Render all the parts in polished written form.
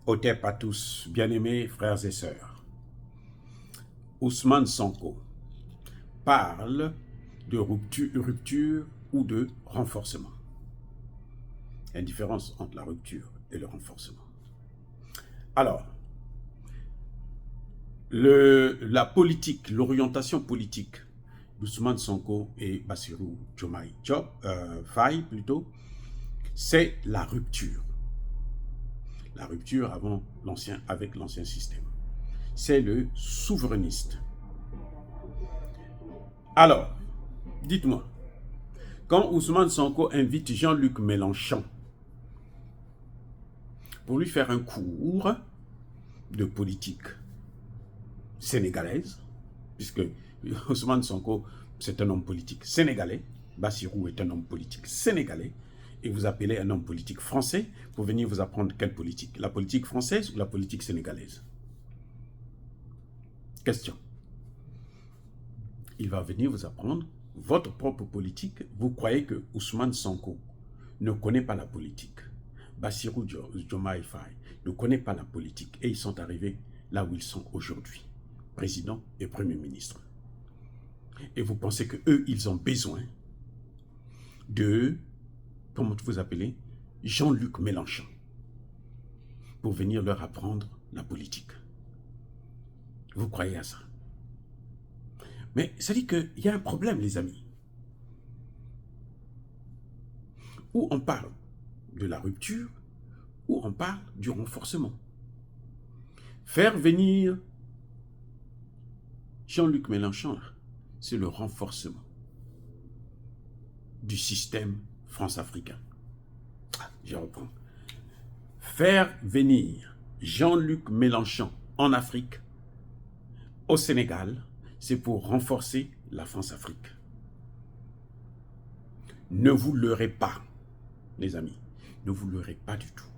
Otep à tous, bien-aimés frères et sœurs. Ousmane Sonko parle de rupture ou de renforcement. Il y a une différence entre la rupture et le renforcement. Alors, la politique, l'orientation politique d'Ousmane Sonko et Bassirou Diomaye Faye plutôt, c'est la rupture. La rupture avec l'ancien système. C'est le souverainiste. Alors, dites-moi, quand Ousmane Sonko invite Jean-Luc Mélenchon pour lui faire un cours de politique sénégalaise, puisque Ousmane Sonko, c'est un homme politique sénégalais, Bassirou est un homme politique sénégalais, et vous appelez un homme politique français pour venir vous apprendre quelle politique? La politique française ou la politique sénégalaise? Question. Il va venir vous apprendre votre propre politique. Vous croyez que Ousmane Sonko ne connaît pas la politique. Bassirou Diomaye Faye ne connaît pas la politique. Et ils sont arrivés là où ils sont aujourd'hui. Président et Premier ministre. Et vous pensez qu'eux, ils ont besoin de, comment vous appelez, Jean-Luc Mélenchon pour venir leur apprendre la politique. Vous croyez à ça? Mais ça dit qu'il y a un problème, les amis. Ou on parle de la rupture, ou on parle du renforcement. Faire venir Jean-Luc Mélenchon, c'est le renforcement du système France-africain. Je reprends. Faire venir Jean-Luc Mélenchon en Afrique, au Sénégal, c'est pour renforcer la France-Afrique. Ne vous leurrez pas, les amis. Ne vous leurrez pas du tout.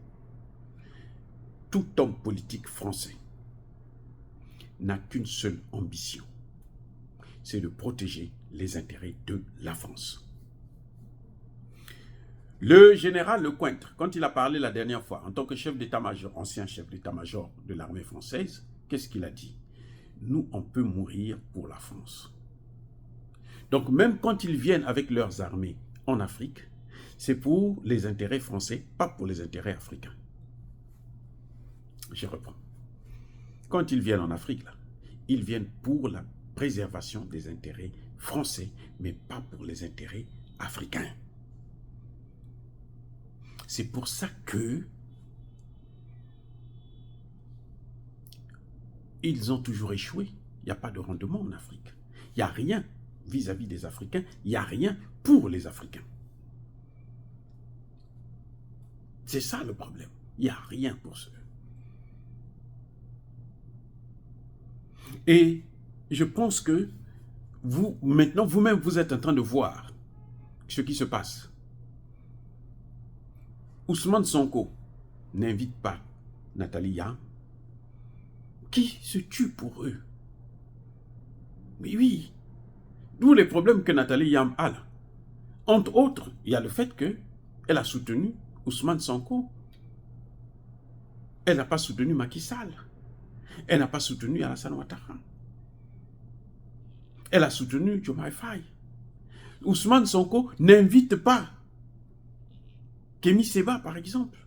Tout homme politique français n'a qu'une seule ambition. C'est de protéger les intérêts de la France. Le général Lecointre, quand il a parlé la dernière fois, en tant que chef d'état-major, ancien chef d'état-major de l'armée française, qu'est-ce qu'il a dit? Nous, on peut mourir pour la France. Donc, même quand ils viennent avec leurs armées en Afrique, c'est pour les intérêts français, pas pour les intérêts africains. Je reprends. Quand ils viennent en Afrique, là, ils viennent pour la préservation des intérêts français, mais pas pour les intérêts africains. C'est pour ça que ils ont toujours échoué. Il n'y a pas de rendement en Afrique. Il n'y a rien vis-à-vis des Africains. Il n'y a rien pour les Africains. C'est ça le problème. Il n'y a rien pour ceux. Et je pense que vous, maintenant, vous-même, vous êtes en train de voir ce qui se passe. Ousmane Sonko n'invite pas Nathalie Yamb, qui se tue pour eux. Mais oui, d'où les problèmes que Nathalie Yamb a là. Entre autres, il y a le fait qu'elle a soutenu Ousmane Sonko. Elle n'a pas soutenu Macky Sall. Elle n'a pas soutenu Alassane Ouattara. Elle a soutenu Diomaye Faye. Ousmane Sonko n'invite pas Kémy Séba, par exemple.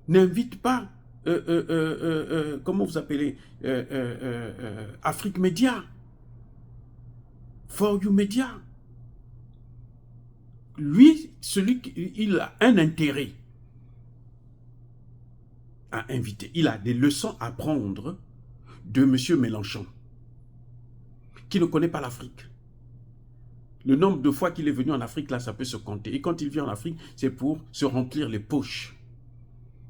N'invite pas comment vous appelez Afrique Média, For You Media. Lui, il a un intérêt à inviter. Il a des leçons à prendre de M. Mélenchon, qui ne connaît pas l'Afrique. Le nombre de fois qu'il est venu en Afrique, là, ça peut se compter. Et quand il vient en Afrique, c'est pour se remplir les poches.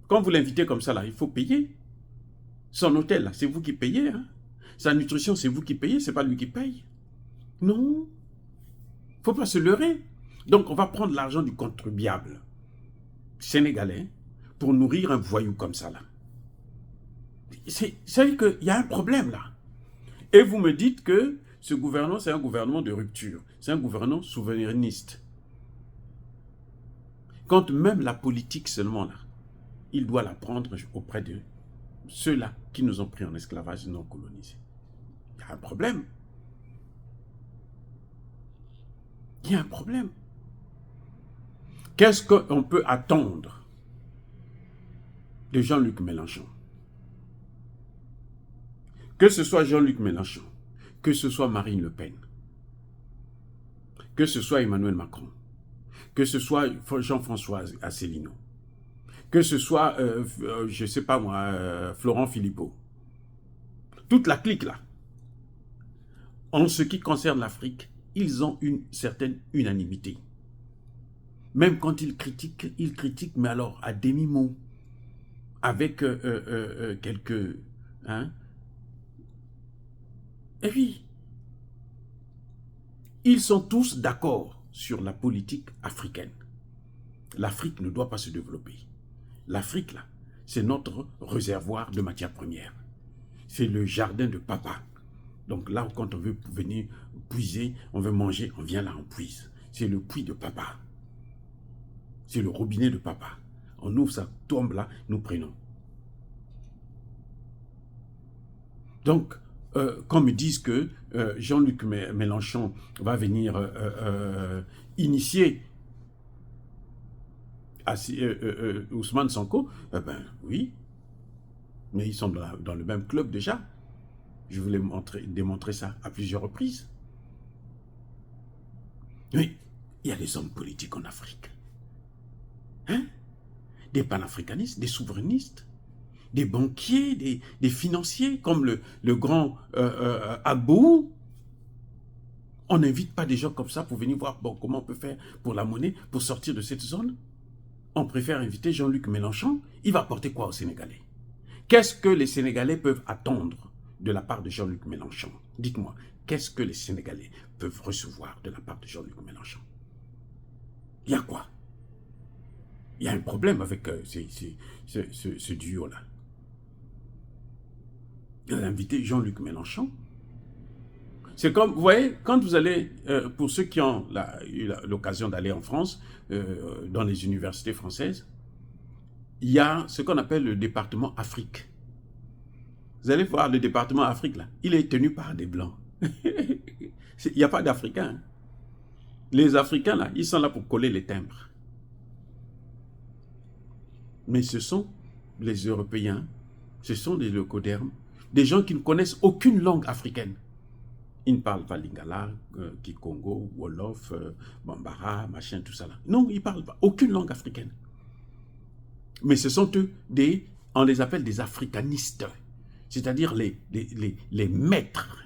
Quand vous l'invitez comme ça, là, il faut payer. Son hôtel, là, c'est vous qui payez. Hein? Sa nutrition, c'est vous qui payez, c'est pas lui qui paye. Non. Il ne faut pas se leurrer. Donc, on va prendre l'argent du contribuable sénégalais pour nourrir un voyou comme ça, là. C'est-à-dire qu'il y a un problème, là. Et vous me dites que ce gouvernement, c'est un gouvernement de rupture. C'est un gouvernement souverainiste. Quand même la politique seulement, là, il doit la prendre auprès de ceux-là qui nous ont pris en esclavage non colonisé. Il y a un problème. Il y a un problème. Qu'est-ce qu'on peut attendre de Jean-Luc Mélenchon? Que ce soit Jean-Luc Mélenchon, que ce soit Marine Le Pen, que ce soit Emmanuel Macron, que ce soit Jean-François Asselineau, que ce soit, je ne sais pas moi, Florent Philippot, toute la clique là, en ce qui concerne l'Afrique, ils ont une certaine unanimité. Même quand ils critiquent, mais alors à demi-mot, avec quelques... Hein? Et puis, ils sont tous d'accord sur la politique africaine. L'Afrique ne doit pas se développer. L'Afrique, là, c'est notre réservoir de matières premières. C'est le jardin de papa. Donc là, quand on veut venir puiser, on veut manger, on vient là, on puise. C'est le puits de papa. C'est le robinet de papa. On ouvre, ça tombe là, nous prenons. Donc, quand me disent que Jean-Luc Mélenchon va venir initier Ousmane Sonko, ben oui, mais ils sont dans le même club déjà. Je voulais démontrer ça à plusieurs reprises. Oui, il y a des hommes politiques en Afrique. Hein? Des panafricanistes, des souverainistes, des banquiers, des financiers, comme le grand Agbou. On n'invite pas des gens comme ça pour venir voir bon, comment on peut faire pour la monnaie, pour sortir de cette zone. On préfère inviter Jean-Luc Mélenchon. Il va apporter quoi aux Sénégalais? Qu'est-ce que les Sénégalais peuvent attendre de la part de Jean-Luc Mélenchon? Dites-moi, qu'est-ce que les Sénégalais peuvent recevoir de la part de Jean-Luc Mélenchon? Il y a quoi? Il y a un problème avec ce duo-là. Il a invité Jean-Luc Mélenchon. C'est comme, vous voyez, quand vous allez, pour ceux qui ont eu l'occasion d'aller en France, dans les universités françaises, il y a ce qu'on appelle le département Afrique. Vous allez voir le département Afrique, là, il est tenu par des Blancs. Il n'y a pas d'Africains. Hein. Les Africains, là, ils sont là pour coller les timbres. Mais ce sont les Européens, ce sont des leucodermes, des gens qui ne connaissent aucune langue africaine. Ils ne parlent pas lingala, kikongo, wolof, bambara, machin, tout ça là. Non, ils ne parlent pas aucune langue africaine. Mais ce sont eux, on les appelle des africanistes, c'est-à-dire les maîtres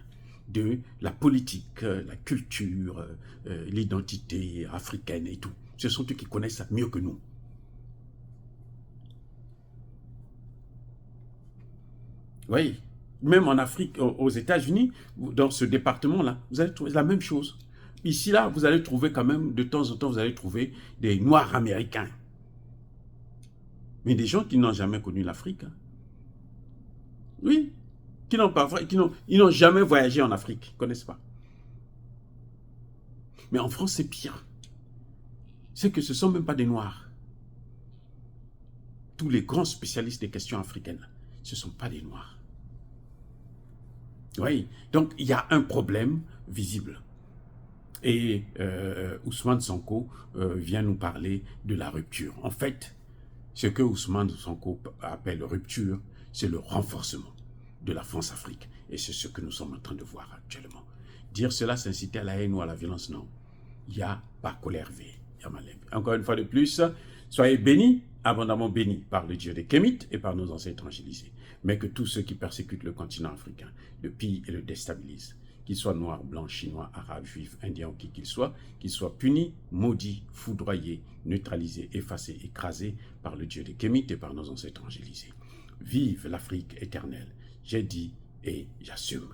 de la politique, la culture, l'identité africaine et tout. Ce sont eux qui connaissent ça mieux que nous. Oui, même en Afrique, aux États-Unis, dans ce département-là, vous allez trouver la même chose. Ici, là, vous allez trouver quand même, de temps en temps, vous allez trouver des Noirs américains. Mais des gens qui n'ont jamais connu l'Afrique. Hein. Oui, ils n'ont jamais voyagé en Afrique, ils ne connaissent pas. Mais en France, c'est pire. C'est que ce ne sont même pas des Noirs. Tous les grands spécialistes des questions africaines, ce ne sont pas des Noirs. Oui, donc il y a un problème visible. Et Ousmane Sonko vient nous parler de la rupture. En fait, ce que Ousmane Sonko appelle rupture, c'est le renforcement de la France-Afrique. Et c'est ce que nous sommes en train de voir actuellement. Dire cela, c'est inciter à la haine ou à la violence, non. Il y a pas colère V, il y a malin. Encore une fois de plus, soyez bénis, abondamment bénis par le Dieu des Kémites et par nos ancêtres évangélisés. Mais que tous ceux qui persécutent le continent africain le pillent et le déstabilisent, qu'ils soient noirs, blancs, chinois, arabes, juifs, indiens ou qui qu'ils soient punis, maudits, foudroyés, neutralisés, effacés, écrasés par le Dieu des Kémites et par nos ancêtres évangélisés. Vive l'Afrique éternelle, j'ai dit et j'assume.